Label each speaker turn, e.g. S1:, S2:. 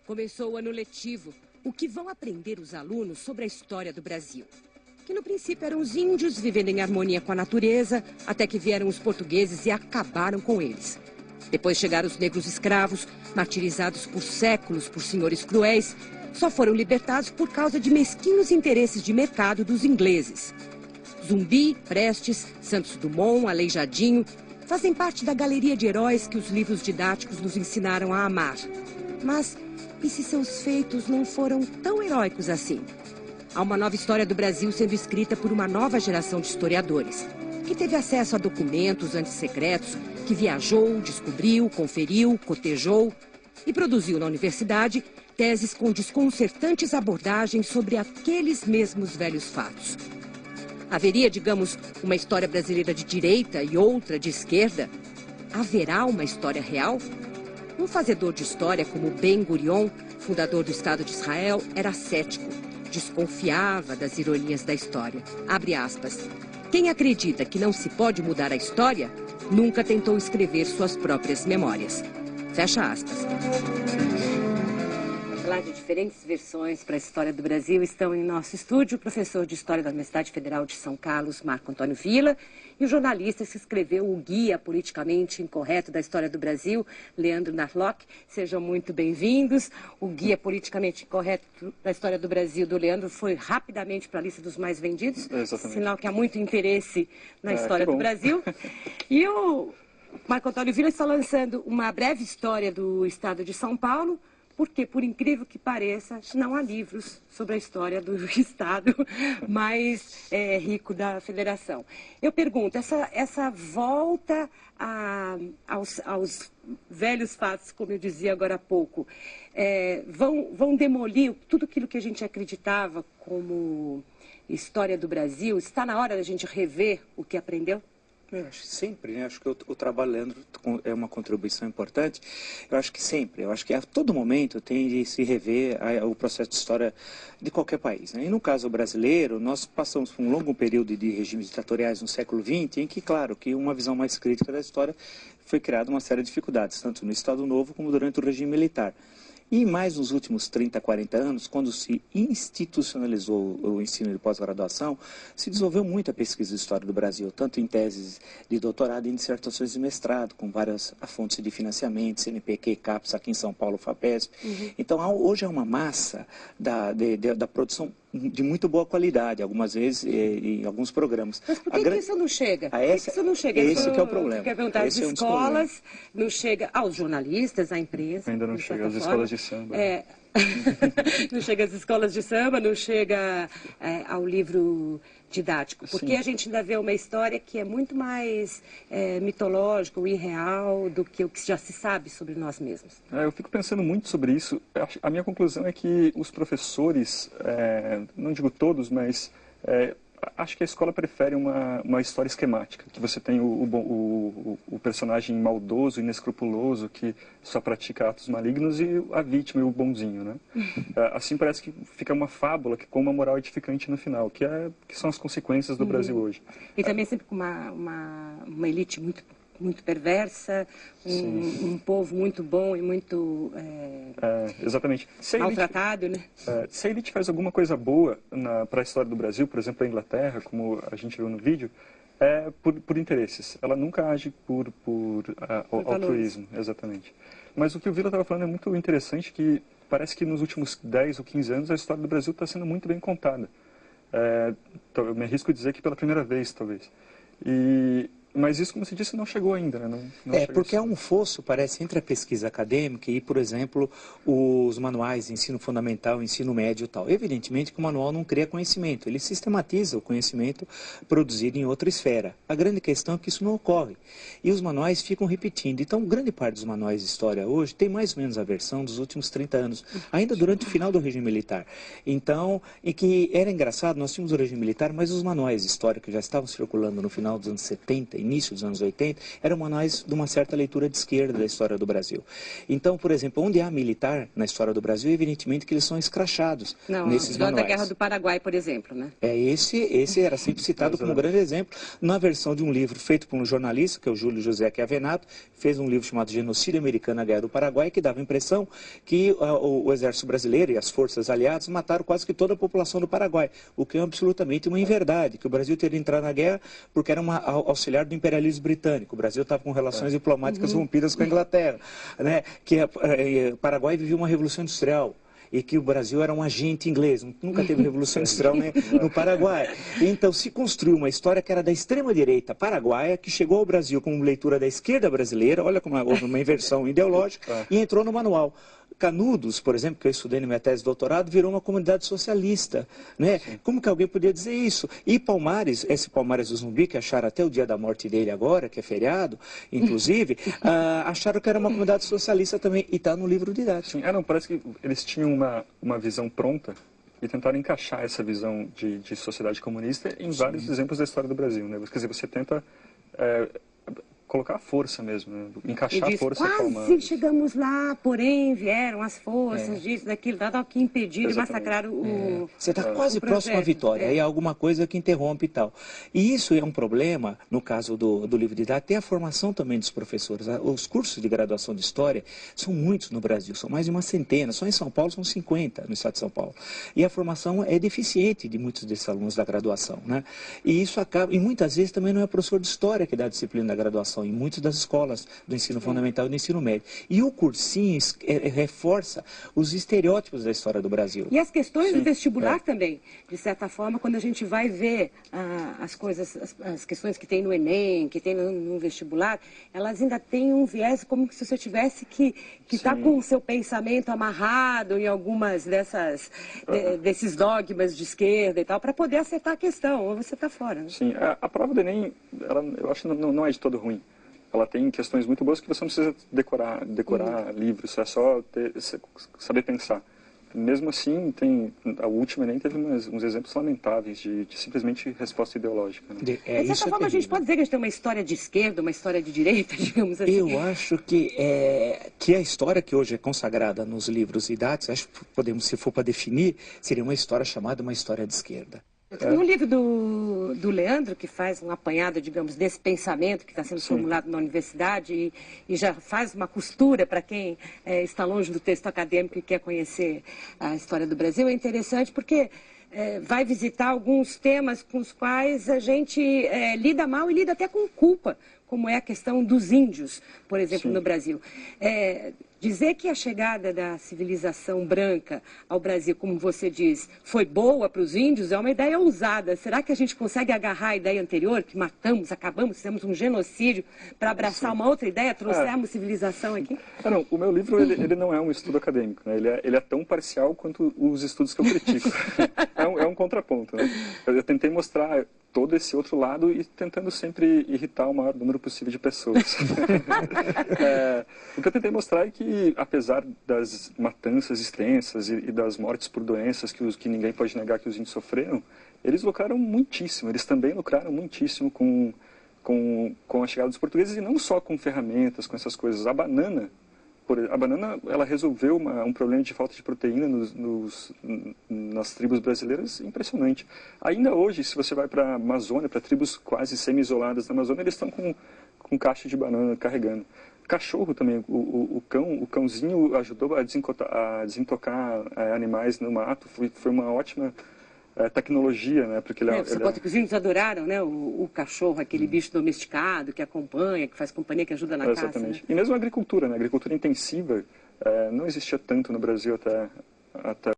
S1: Começou o ano letivo. O que vão aprender os alunos sobre a história do Brasil? Que no princípio eram os índios vivendo em harmonia com a natureza, até que vieram os portugueses e acabaram com eles. Depois chegaram os negros escravos, martirizados por séculos por senhores cruéis, só foram libertados por causa de mesquinhos interesses de mercado dos ingleses. Zumbi, Prestes, Santos Dumont, Aleijadinho fazem parte da galeria de heróis que os livros didáticos nos ensinaram a amar. Mas e se seus feitos não foram tão heróicos assim? Há uma nova história do Brasil sendo escrita por uma nova geração de historiadores, que teve acesso a documentos antissecretos, que viajou, descobriu, conferiu, cotejou e produziu na universidade teses com desconcertantes abordagens sobre aqueles mesmos velhos fatos. Haveria, digamos, uma história brasileira de direita e outra de esquerda? Haverá uma história real? Um fazedor de história como Ben-Gurion, fundador do Estado de Israel, era cético, desconfiava das ironias da história. Abre aspas. Quem acredita que não se pode mudar a história, nunca tentou escrever suas próprias memórias. Fecha aspas. Falar de diferentes versões para a história do Brasil estão em nosso estúdio o professor de História da Universidade Federal de São Carlos, Marco Antônio Villa, e o jornalista que escreveu o Guia Politicamente Incorreto da História do Brasil, Leandro Narlock. Sejam muito bem-vindos. O Guia Politicamente Incorreto da História do Brasil do Leandro foi rapidamente para a lista dos mais vendidos.
S2: Exatamente.
S1: Sinal que há muito interesse na história do Brasil. E o Marco Antônio Villa está lançando uma breve história do Estado de São Paulo, porque, por incrível que pareça, não há livros sobre a história do Estado mais rico da Federação. Eu pergunto, essa volta aos velhos fatos, como eu dizia agora há pouco, vão demolir tudo aquilo que a gente acreditava como história do Brasil? Está na hora da gente rever o que aprendeu?
S3: Eu acho que sempre, né? Acho que o trabalho, Leandro, é uma contribuição importante. Eu acho que sempre, eu acho que a todo momento tem de se rever o processo de história de qualquer país, né? E no caso brasileiro, nós passamos por um longo período de regimes ditatoriais no século XX, em que, claro, que uma visão mais crítica da história foi criada uma série de dificuldades, tanto no Estado Novo como durante o regime militar. E mais nos últimos 30, 40 anos, quando se institucionalizou o ensino de pós-graduação, se desenvolveu muito a pesquisa de história do Brasil, tanto em teses de doutorado e em dissertações de mestrado, com várias fontes de financiamento, CNPq, CAPES, aqui em São Paulo, FAPESP. Então, hoje é uma massa da produção de muito boa qualidade, algumas vezes em alguns programas.
S1: Mas por que isso não chega? Isso não chega?
S3: Esse que é o problema.
S1: Quer perguntar às escolas, não chega aos jornalistas, à imprensa.
S2: Ainda não chega às escolas de samba.
S1: Não chega às escolas de samba, não chega ao livro didático. Porque
S2: Sim.
S1: a gente ainda vê uma história que é muito mais mitológica ou irreal do que o que já se sabe sobre nós mesmos.
S2: Eu fico pensando muito sobre isso. A minha conclusão é que os professores, não digo todos, mas acho que a escola prefere uma história esquemática, que você tem o personagem maldoso, inescrupuloso, que só pratica atos malignos, e a vítima e o bonzinho, né? Assim parece que fica uma fábula com uma moral edificante no final, que são as consequências do Brasil hoje.
S1: E também sempre com uma elite muito perversa, um povo muito bom e muito
S2: exatamente.
S1: maltratado, né?
S2: Se a elite faz alguma coisa boa para a história do Brasil, por exemplo, a Inglaterra, como a gente viu no vídeo, é por interesses. Ela nunca age por altruísmo, exatamente. Mas o que o Villa estava falando é muito interessante, que parece que nos últimos 10 ou 15 anos a história do Brasil está sendo muito bem contada. Eu me arrisco a dizer que pela primeira vez, talvez. Mas isso, como você disse, não chegou ainda, né? Não
S3: porque há um fosso, parece, entre a pesquisa acadêmica e, por exemplo, os manuais de ensino fundamental, ensino médio e tal. Evidentemente que o manual não cria conhecimento, ele sistematiza o conhecimento produzido em outra esfera. A grande questão é que isso não ocorre. E os manuais ficam repetindo. Então, grande parte dos manuais de história hoje tem mais ou menos a versão dos últimos 30 anos, ainda durante o final do regime militar. Então, e que era engraçado, nós tínhamos o regime militar, mas os manuais de história que já estavam circulando no final dos anos 70, início dos anos 80, eram manuais de uma certa leitura de esquerda da história do Brasil. Então, por exemplo, onde há militar na história do Brasil, evidentemente que eles são escrachados nesses manuais.
S1: Da Guerra do Paraguai, por exemplo, né?
S3: Esse era sempre citado como um grande exemplo na versão de um livro feito por um jornalista, que é o Júlio José Chiavenato, fez um livro chamado Genocídio Americano na Guerra do Paraguai, que dava a impressão que o exército brasileiro e as forças aliadas mataram quase que toda a população do Paraguai, o que é absolutamente uma inverdade, que o Brasil teria entrado na guerra porque era auxiliar do imperialismo britânico. O Brasil estava com relações diplomáticas rompidas com a Inglaterra, né? Que o Paraguai vivia uma revolução industrial e que o Brasil era um agente inglês. Nunca teve revolução industrial no Paraguai. Então se construiu uma história que era da extrema-direita paraguaia, que chegou ao Brasil como leitura da esquerda brasileira, olha como houve uma inversão ideológica, e entrou no manual. Canudos, por exemplo, que eu estudei na minha tese de doutorado, virou uma comunidade socialista, né? Como que alguém podia dizer isso? E Palmares, esse Palmares do Zumbi, que acharam até o dia da morte dele agora, que é feriado, inclusive, acharam que era uma comunidade socialista também, e está no livro didático.
S2: Sim, não, parece que eles tinham uma visão pronta e tentaram encaixar essa visão de sociedade comunista em vários exemplos da história do Brasil, né? Quer dizer, você tenta colocar a força mesmo, né? Encaixar a força.
S1: Quase chegamos lá, porém vieram as forças disso, daquilo, que impediram e massacraram o...
S3: Você está quase próximo à vitória, aí alguma coisa que interrompe e tal. E isso é um problema, no caso do livro didático, tem a formação também dos professores. Os cursos de graduação de História são muitos no Brasil, são mais de uma centena, só em São Paulo são 50 no estado de São Paulo. E a formação é deficiente de muitos desses alunos da graduação, né? E isso acaba, e muitas vezes também não é professor de História que dá a disciplina da graduação, em muitas das escolas do ensino fundamental e do ensino médio. E o cursinho reforça os estereótipos da história do Brasil.
S1: E as questões do vestibular também, de certa forma, quando a gente vai ver as questões que tem no Enem, que tem no vestibular, elas ainda têm um viés como se você tivesse que estar com o seu pensamento amarrado em algumas desses dogmas de esquerda e tal, para poder acertar a questão, ou você está fora. Né?
S2: Sim, a prova do Enem, eu acho que não é de todo ruim. Ela tem questões muito boas que você não precisa decorar livros, é só saber pensar. Mesmo assim, a última Enem teve uns exemplos lamentáveis de simplesmente resposta ideológica. Né?
S1: De certa forma, a gente pode dizer que a gente tem uma história de esquerda, uma história de direita, digamos assim.
S3: Eu acho que a história que hoje é consagrada nos livros didáticos, acho que podemos, se for para definir, seria uma história chamada uma história de esquerda.
S1: No livro do Leandro, que faz um apanhado, digamos, desse pensamento que está sendo formulado na universidade e já faz uma costura para quem está longe do texto acadêmico e quer conhecer a história do Brasil, é interessante porque vai visitar alguns temas com os quais a gente lida mal e lida até com culpa, como é a questão dos índios, por exemplo, no Brasil. Dizer que a chegada da civilização branca ao Brasil, como você diz, foi boa para os índios, é uma ideia ousada. Será que a gente consegue agarrar a ideia anterior, que matamos, acabamos, fizemos um genocídio, para abraçar uma outra ideia, trouxermos civilização aqui?
S2: Não, o meu livro ele não é um estudo acadêmico, né? Ele é tão parcial quanto os estudos que eu critico. É um contraponto. Né? Eu tentei mostrar todo esse outro lado e tentando sempre irritar o maior número possível de pessoas. O que eu tentei mostrar é que, apesar das matanças extensas e das mortes por doenças que ninguém pode negar que os índios sofreram, eles lucraram muitíssimo, eles também lucraram muitíssimo com a chegada dos portugueses, e não só com ferramentas, com essas coisas. A banana, ela resolveu um problema de falta de proteína nas tribos brasileiras impressionante. Ainda hoje, se você vai para a Amazônia, para tribos quase semi-isoladas na Amazônia, eles estão com caixa de banana carregando. Cachorro também, o cãozinho ajudou a desintocar animais no mato, foi uma ótima tecnologia, né? Porque
S1: você pode que os índios adoraram, né? O cachorro, aquele bicho domesticado que acompanha, que faz companhia, que ajuda na caça.
S2: Exatamente.
S1: Né?
S2: E mesmo a agricultura, né? A agricultura intensiva não existia tanto no Brasil até